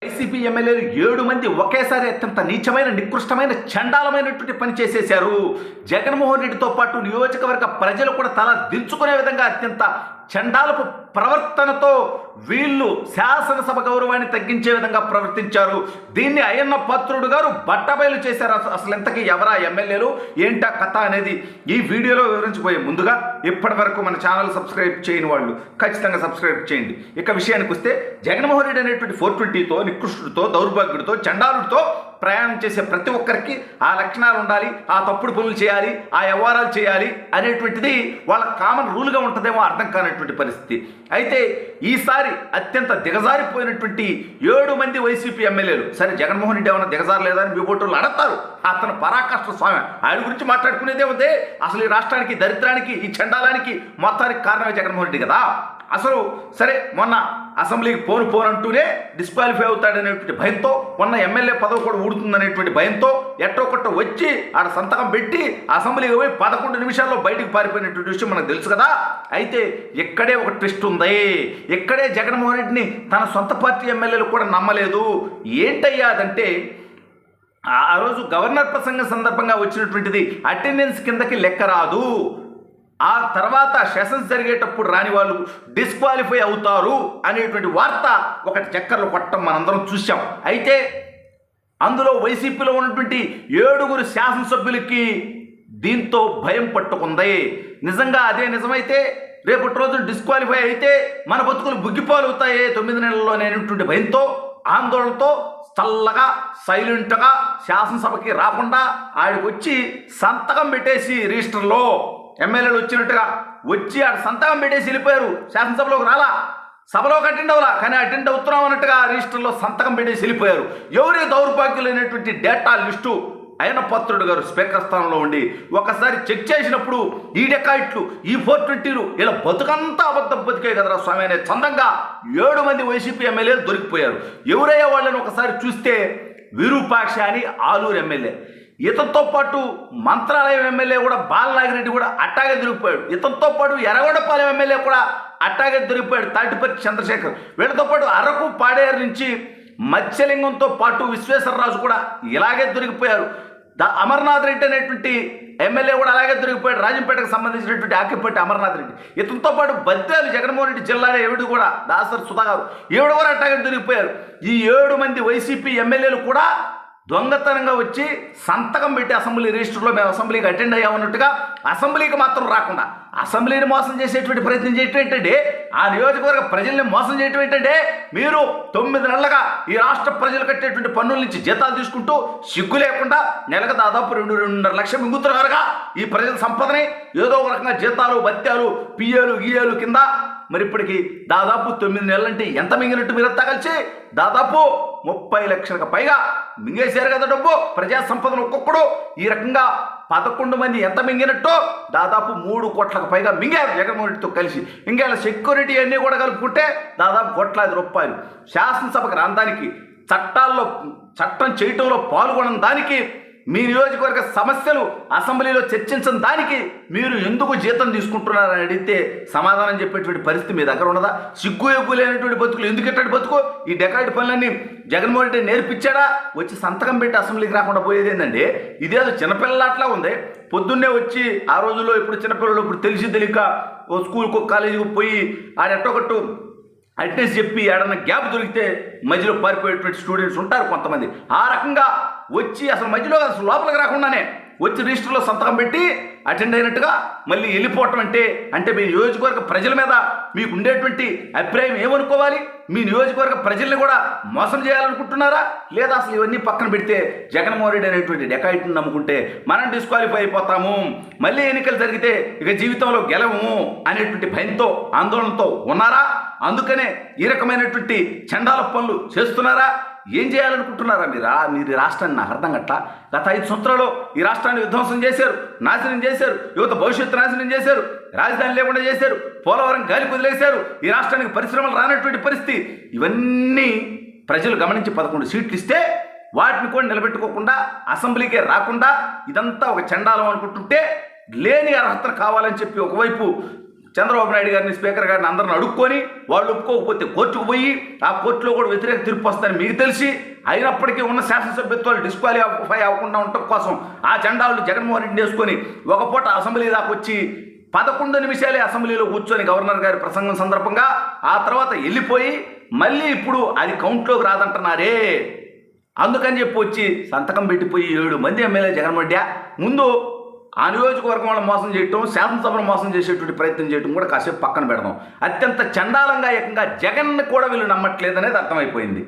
YCP ఎమ్మెల్యేలు 7 మంది ఒకేసారి అత్యంత నీచమైన నికృష్టమైన చండాలమైనటువంటి పని చేసేశారు. జగన్మోహన్ రెడ్డితో పాటు నియోజకవర్గ ప్రజలు కూడా తల దించుకునే విధంగా అత్యంత చండాలపు ప్రవర్తనతో వీళ్ళు శాసనసభ గౌరవాన్ని తగ్గించే విధంగా ప్రవర్తించారు. దీన్ని అయ్యన్న పాత్రుడు గారు బట్టబయలు చేశారు. అసలు ఇంతకీ ఎవరా ఎమ్మెల్యేలు, ఏంటా కథ అనేది ఈ వీడియోలో వివరించబోయే ముందుగా ఇప్పటి వరకు మన ఛానల్ సబ్స్క్రైబ్ చేయని వాళ్ళు ఖచ్చితంగా సబ్స్క్రైబ్ చేయండి. ఇక విషయానికి వస్తే జగన్మోహన్ రెడ్డి అనేటువంటి 420తో నికృష్టుడితో దౌర్భాగ్యుడితో చండాలుడితో ప్రయాణం చేసే ప్రతి ఒక్కరికి ఆ లక్షణాలు ఉండాలి, ఆ తప్పుడు పనులు చేయాలి, ఆ వ్యవహారాలు చేయాలి అనేటువంటిది వాళ్ళ కామన్ రూల్గా ఉంటుందేమో అర్థం కానటువంటి పరిస్థితి. అయితే ఈసారి అత్యంత దిగజారిపోయినటువంటి 7 మంది వైసీపీ ఎమ్మెల్యేలు, సరే జగన్మోహన్ రెడ్డి ఏమన్నా దిగజారలేదా అని మీ బోటోళ్ళు అడతారు. అతను పరాకాష్ట స్వామి, ఆయన గురించి మాట్లాడుకునేదే ఉందే. అసలు ఈ రాష్ట్రానికి దరిద్రానికి ఈ చండాలానికి మొత్తానికి కారణమే జగన్మోహన్ రెడ్డి కదా. అసలు సరే మొన్న అసెంబ్లీకి పోనంటూనే డిస్క్వాలిఫై అవుతాడనేటువంటి భయంతో, మొన్న ఎమ్మెల్యే పదవి కూడా ఊడుతుందనేటువంటి భయంతో ఎట్టో కొట్ట వచ్చి ఆడ సంతకం పెట్టి అసెంబ్లీకి పోయి 11 నిమిషాల్లో బయటికి పారిపోయినటువంటి విషయం మనకు తెలుసు కదా. అయితే ఇక్కడే ఒక ట్విస్ట్ ఉంది. ఇక్కడే జగన్మోహన్ రెడ్డిని తన సొంత పార్టీ ఎమ్మెల్యేలు కూడా నమ్మలేదు. ఏంటయ్యా అదంటే, ఆ రోజు గవర్నర్ ప్రసంగం సందర్భంగా వచ్చినటువంటిది అటెండెన్స్ కిందకి లెక్క రాదు. ఆ తర్వాత సెషన్స్ జరిగేటప్పుడు రాని వాళ్ళు డిస్క్వాలిఫై అవుతారు అనేటువంటి వార్త ఒకటి చక్కర్లు కొట్టడం మనందరం చూసాం. అయితే అందులో వైసీపీలో ఉన్నటువంటి 7 శాసనసభ్యులకి దీంతో భయం పట్టుకుంది. నిజంగా అదే నిజమైతే రేపటి రోజు డిస్క్వాలిఫై అయితే మన బతుకులు బుగ్గిపాలు అవుతాయే 9 నెలల్లోనేటువంటి భయంతో, ఆందోళనతో చల్లగా సైలెంట్గా శాసనసభకి రాకుండా ఆడికి వచ్చి సంతకం పెట్టేసి రిజిస్టర్లో ఎమ్మెల్యేలు వచ్చినట్టుగా వచ్చి ఆడ సంతకం పెట్టేసి వెళ్ళిపోయారు. శాసనసభలోకి రాలా, సభలోకి అటెండ్ అవ్వాలా, కానీ అటెండ్ అవుతున్నాం అన్నట్టుగా రిజిస్టర్లో సంతకం పెట్టేసి వెళ్ళిపోయారు. ఎవరి దౌర్భాగ్యులైనటువంటి డేటా లిస్టు అయ్యన్న పాత్రుడు గారు స్పీకర్ స్థానంలో ఉండి ఒకసారి చెక్ చేసినప్పుడు ఈ డెకాయిట్లు, ఈ 420లు ఇలా బతుకంతా అబద్ధం బతికే కదరా స్వామి అనే చందంగా 7 మంది వైసీపీ ఎమ్మెల్యేలు దొరికిపోయారు. ఎవరయ్యా వాళ్ళని ఒకసారి చూస్తే విరూపాక్ష అని ఆలూరు ఎమ్మెల్యే, ఇతనితో పాటు మంత్రాలయం ఎమ్మెల్యే కూడా బాలనాగిరెడ్డి కూడా అట్టాగే దొరికిపోయాడు. ఇతనితో పాటు ఎర్రగొండపాలెం ఎమ్మెల్యే కూడా అట్టాగే దొరికిపోయాడు, తాటిపర్తి చంద్రశేఖర్. వీళ్ళతో పాటు అరకు పాడేరు నుంచి మత్స్యలింగంతో పాటు విశ్వేశ్వరరాజు కూడా ఇలాగే దొరికిపోయారు. అమర్నాథ్ రెడ్డి అనేటువంటి ఎమ్మెల్యే కూడా అలాగే దొరికిపోయాడు, రాజంపేటకు సంబంధించినటువంటి ఆకిపట్టి అమర్నాథ్ రెడ్డి. ఇతనితో పాటు బద్దేలు జగన్మోహన్ రెడ్డి జిల్లాలో ఎవడు కూడా దాసరి సుధాగారు, ఎవడు కూడా అట్టాగే దొరికిపోయారు. ఈ 7 మంది వైసీపీ ఎమ్మెల్యేలు కూడా దొంగతనంగా వచ్చి సంతకం పెట్టి అసెంబ్లీ రిజిస్టర్లో మేము అసెంబ్లీకి అటెండ్ అయ్యామన్నట్టుగా అసెంబ్లీకి మాత్రం రాకుండా అసెంబ్లీని మోసం చేసేటువంటి ప్రయత్నం చేయటం ఏంటంటే, ఆ నియోజకవర్గ ప్రజల్ని మోసం చేయటం ఏంటంటే, మీరు 9 నెలలుగా ఈ రాష్ట్ర ప్రజలు కట్టేటువంటి పన్నుల నుంచి జీతాలు తీసుకుంటూ సిగ్గు లేకుండా నెలకు దాదాపు 2-2.5 లక్షలు మింగుతున్నారుగా ఈ ప్రజల సంపదని. ఏదో ఒక రకంగా జీతాలు, భత్యాలు, పిఏలు, గీఏలు కింద మరి ఇప్పటికి దాదాపు 9 నెలలంటే ఎంత మింగినట్టు మీరంతా కలిసి దాదాపు 30 లక్షలకు పైగా మింగేశారు కదా డబ్బు ప్రజా సంపదను. ఒక్కొక్కడు ఈ రకంగా 11 మంది ఎంత మింగినట్టు దాదాపు 3 కోట్లకు పైగా మింగారు జగన్మోహన్ రెడ్డితో కలిసి. ఇంకా సెక్యూరిటీ అన్నీ కూడా కలుపుకుంటే దాదాపు ₹1,00,000. శాసనసభకు రావడానికి, చట్టం చేయటంలో పాల్గొనడం దానికి, మీ నియోజకవర్గ సమస్యలు అసెంబ్లీలో చర్చించిన దానికి మీరు ఎందుకు జీతం తీసుకుంటున్నారని అడిగితే సమాధానం చెప్పేటువంటి పరిస్థితి మీ దగ్గర ఉన్నదా? సిగ్గు ఎగ్గు లేనటువంటి బతుకులు ఎందుకు ఎట్టడి బతుకు? ఈ డెకాయిట్ పనులన్నీ జగన్మోహన్ రెడ్డి నేర్పించాడా? వచ్చి సంతకం పెట్టి అసెంబ్లీకి రాకుండా పోయేది ఏంటండి? ఇదేదో చిన్నపిల్లలాట్లా ఉంది. పొద్దున్నే వచ్చి ఆ రోజుల్లో ఇప్పుడు చిన్నపిల్లలు ఇప్పుడు తెలిసి తెలియక ఓ స్కూల్కో కాలేజీకి పోయి ఆడెట్టొకట్టు అటెండెన్స్ చెప్పి ఏడన్నా గ్యాప్ దొరికితే మధ్యలో పారిపోయేటువంటి స్టూడెంట్స్ ఉంటారు కొంతమంది. ఆ రకంగా వచ్చి అసలు మధ్యలో అసలు లోపలికి రాకుండానే వచ్చి రిజిస్టర్లో సంతకం పెట్టి అటెండ్ అయినట్టుగా మళ్ళీ వెళ్ళిపోవటం అంటే మీ నియోజకవర్గ ప్రజల మీద మీకు ఉండేటువంటి అభిప్రాయం ఏమనుకోవాలి? మీ నియోజకవర్గ ప్రజల్ని కూడా మోసం చేయాలనుకుంటున్నారా? లేదా అసలు ఇవన్నీ పక్కన పెడితే జగన్మోహన్ రెడ్డి అనేటువంటి డెకాయిట్ని నమ్ముకుంటే మనం డిస్క్వాలిఫై అయిపోతాము, మళ్ళీ ఎన్నికలు జరిగితే ఇక జీవితంలో గెలవము అనేటువంటి భయంతో, ఆందోళనతో ఉన్నారా? అందుకనే ఈ రకమైనటువంటి చండాల పనులు చేస్తున్నారా? ఏం చేయాలనుకుంటున్నారా మీరు రాష్ట్రాన్ని? నాకు అర్థం కట్ట. గత 5 సంవత్సరాలు ఈ రాష్ట్రాన్ని విధ్వంసం చేశారు, నాశనం చేశారు, యువత భవిష్యత్తు నాశనం చేశారు, రాజధాని లేకుండా చేశారు, పోలవరం గాలి వదిలేశారు, ఈ రాష్ట్రానికి పరిశ్రమలు రానటువంటి పరిస్థితి. ఇవన్నీ ప్రజలు గమనించి 11 సీట్లు ఇస్తే వాటిని కూడా నిలబెట్టుకోకుండా అసెంబ్లీకే రాకుండా ఇదంతా ఒక చండాలం అనుకుంటుంటే, లేని అర్హత కావాలని చెప్పి ఒకవైపు చంద్రబాబు నాయుడు గారిని, స్పీకర్ గారిని అందరిని అడుక్కొని వాళ్ళు ఒప్పుకోకపోతే కోర్టుకు పోయి ఆ కోర్టులో కూడా వ్యతిరేక తీర్పు వస్తుందని మీకు తెలిసి అయినప్పటికీ ఉన్న శాసనసభ్యత్వాలు డిస్క్వాలిఫై అవ్వకుండా ఉండటం కోసం ఆ జెండాలు జగన్మోహన్ రెడ్డి వేసుకొని ఒక పూట అసెంబ్లీ దాకా వచ్చి 11 నిమిషాలే అసెంబ్లీలో కూర్చొని గవర్నర్ గారి ప్రసంగం సందర్భంగా ఆ తర్వాత వెళ్ళిపోయి మళ్ళీ ఇప్పుడు అది కౌంట్లోకి రాదంటున్నారే. అందుకని చెప్పి వచ్చి సంతకం పెట్టిపోయి 7 మంది ఎమ్మెల్యే జగన్మోహన్ రెడ్డి ముందు ఆ నియోజకవర్గం వాళ్ళని మోసం చేయటం, శాసనసభను మోసం చేసేటువంటి ప్రయత్నం చేయటం కూడా కాసేపు పక్కన పెడదాం. అత్యంత చండాలంగా ఏకంగా జగన్ని కూడా వీళ్ళు నమ్మట్లేదనేది అర్థమైపోయింది.